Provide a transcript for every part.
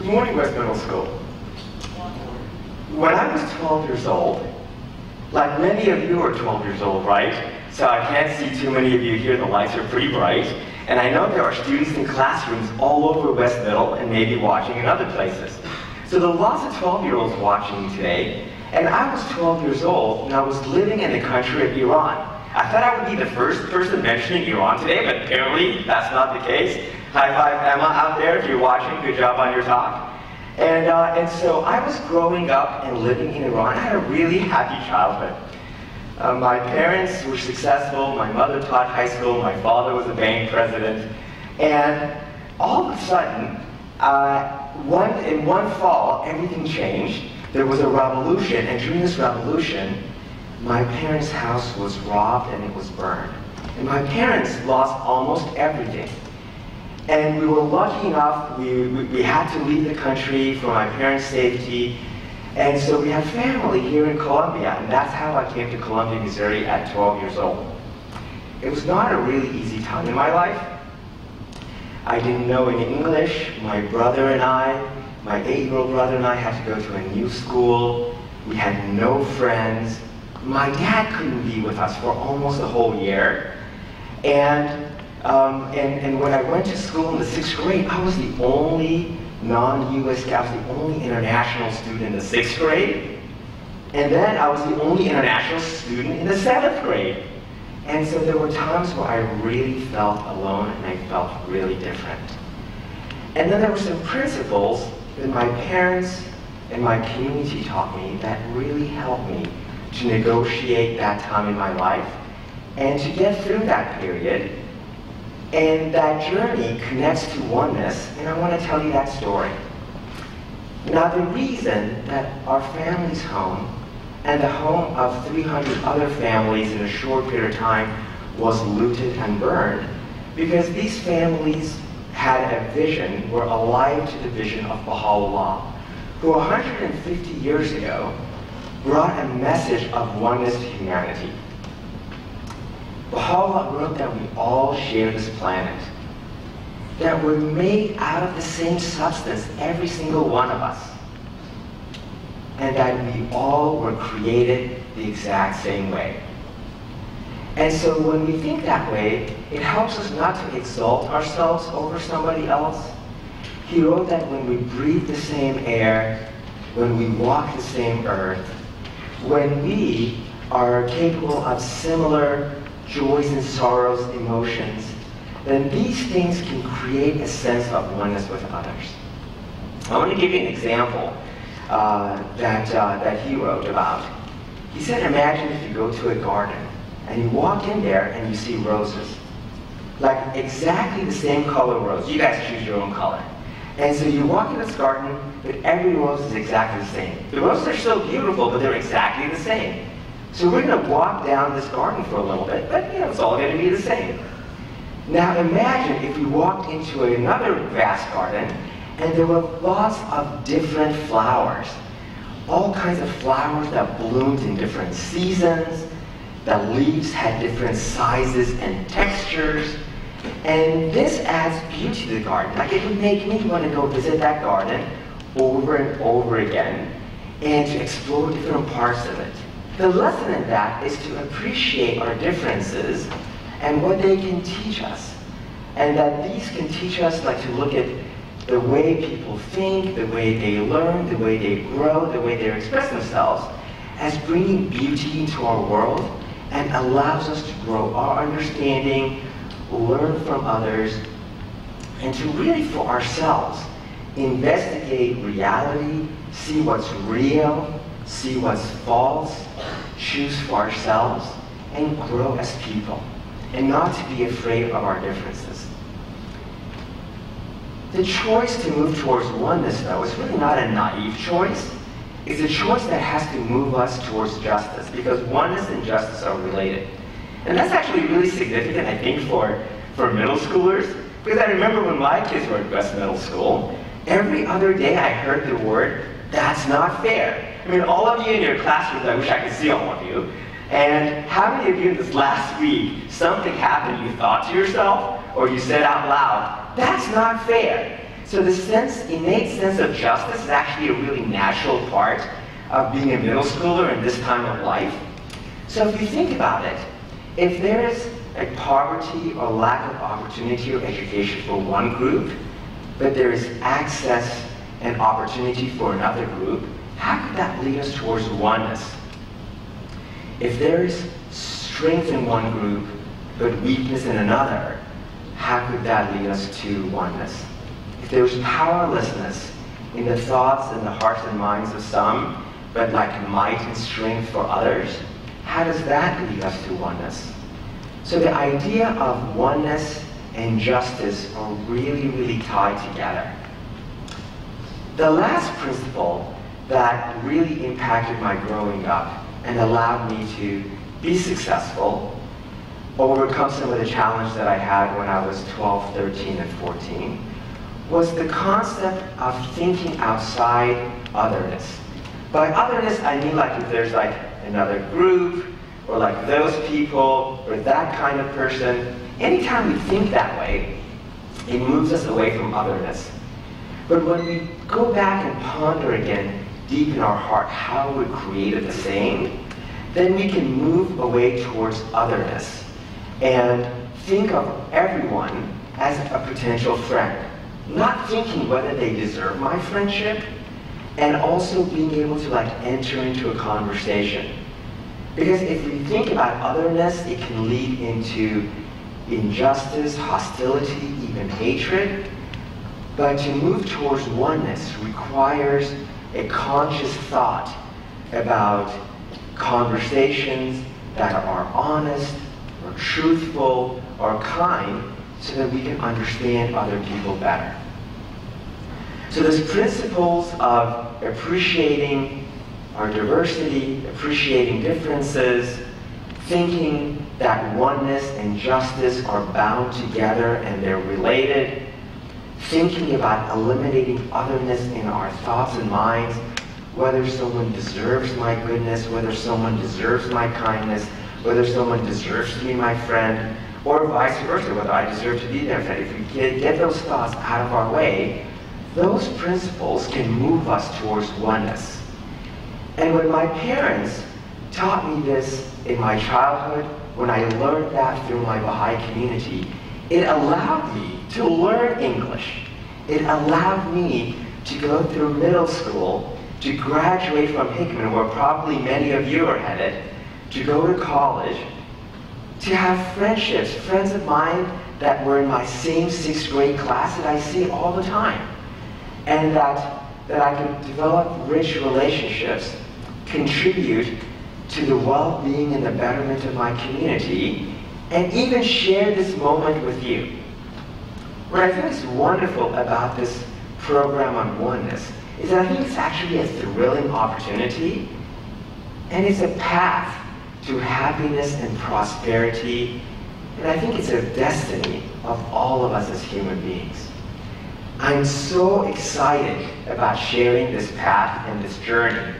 Good morning, West Middle School. When I was 12 years old, like many of you are 12 years old, right? So I can't see too many of you here. The lights are pretty bright. And I know there are students in classrooms all over West Middle and maybe watching in other places. So there are lots of 12-year-olds watching today. And I was 12 years old, and I was living in the country of Iran. I thought I would be the first person mentioning Iran today, but apparently that's not the case. High five Emma out there if you're watching. Good job on your talk. And so I was growing up and living in Iran. I had a really happy childhood. My parents were successful. My mother taught high school. My father was a bank president. And all of a sudden, in one fall, everything changed. There was a revolution, and during this revolution, my parents' house was robbed and it was burned. And my parents lost almost everything. And we were lucky enough, we had to leave the country for my parents' safety. And so we had family here in Columbia, and that's how I came to Columbia, Missouri at 12 years old. It was not a really easy time in my life. I didn't know any English. My brother and I, my 8-year-old brother and I had to go to a new school. We had no friends. My dad couldn't be with us for almost a whole year. And when I went to school in the 6th grade, I was the only non-US guy. I was the only international student in the 6th grade. And then I was the only international student in the 7th grade. And so there were times where I really felt alone and I felt really different. And then there were some principles that my parents and my community taught me that really helped me to negotiate that time in my life and to get through that period. And that journey connects to oneness, and I want to tell you that story. Now, the reason that our family's home and the home of 300 other families in a short period of time was looted and burned, because these families had a vision, were alive to the vision of Baha'u'llah, who 150 years ago brought a message of oneness to humanity. Baha'u'llah wrote that we all share this planet, that we're made out of the same substance, every single one of us, and that we all were created the exact same way. And so when we think that way, it helps us not to exalt ourselves over somebody else. He wrote that when we breathe the same air, when we walk the same earth, when we are capable of similar joys and sorrows, emotions, then these things can create a sense of oneness with others. I want to give you an example that he wrote about. He said, imagine if you go to a garden and you walk in there and you see roses, like exactly the same color rose. You guys choose your own color. And so you walk in this garden, but every rose is exactly the same. The roses are so beautiful, but they're exactly the same. So we're going to walk down this garden for a little bit, but it's all going to be the same. Now imagine if we walked into another vast garden and there were lots of different flowers. All kinds of flowers that bloomed in different seasons. The leaves had different sizes and textures. And this adds beauty to the garden. Like, it would make me want to go visit that garden over and over again and to explore different parts of it. The lesson in that is to appreciate our differences and what they can teach us. And that these can teach us, like, to look at the way people think, the way they learn, the way they grow, the way they express themselves, as bringing beauty into our world and allows us to grow our understanding, learn from others, and to really, for ourselves, investigate reality, see what's real, see what's false, choose for ourselves, and grow as people, and not to be afraid of our differences. The choice to move towards oneness, though, is really not a naive choice. It's a choice that has to move us towards justice, because oneness and justice are related. And that's actually really significant, I think, for middle schoolers, because I remember when my kids were at West Middle School, every other day I heard the word, "That's not fair." I mean, all of you in your classrooms, I wish I could see all of you. And how many of you in this last week, something happened, you thought to yourself, or you said out loud, "That's not fair"? So the innate sense of justice is actually a really natural part of being a middle schooler in this time of life. So if you think about it, if there is a poverty or lack of opportunity or education for one group, but there is access and opportunity for another group, how could that lead us towards oneness? If there is strength in one group, but weakness in another, how could that lead us to oneness? If there was powerlessness in the thoughts and the hearts and minds of some, but like might and strength for others, how does that lead us to oneness? So the idea of oneness and justice are really, really tied together. The last principle that really impacted my growing up and allowed me to be successful, overcome some of the challenges that I had when I was 12, 13, and 14, was the concept of thinking outside otherness. By otherness, I mean like if there's like another group, or like those people, or that kind of person. Anytime we think that way, it moves us away from otherness. But when we go back and ponder again, deep in our heart, how we're created the same, then we can move away towards otherness and think of everyone as a potential friend. Not thinking whether they deserve my friendship, and also being able to like enter into a conversation. Because if we think about otherness, it can lead into injustice, hostility, even hatred. But to move towards oneness requires a conscious thought about conversations that are honest, or truthful, or kind, so that we can understand other people better. So those principles of appreciating our diversity, appreciating differences, thinking that oneness and justice are bound together and they're related, thinking about eliminating otherness in our thoughts and minds, whether someone deserves my goodness, whether someone deserves my kindness, whether someone deserves to be my friend, or vice versa, whether I deserve to be their friend. If we get those thoughts out of our way, those principles can move us towards oneness. And when my parents taught me this in my childhood, when I learned that through my Baha'i community, it allowed me to learn English. It allowed me to go through middle school, to graduate from Hickman, where probably many of you are headed, to go to college, to have friendships, friends of mine that were in my same 6th grade class that I see all the time. And that I can develop rich relationships, contribute to the well-being and the betterment of my community, and even share this moment with you. What I think is wonderful about this program on oneness is that I think it's actually a thrilling opportunity, and it's a path to happiness and prosperity, and I think it's a destiny of all of us as human beings. I'm so excited about sharing this path and this journey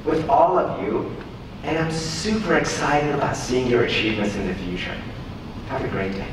with all of you, and I'm super excited about seeing your achievements in the future. Have a great day.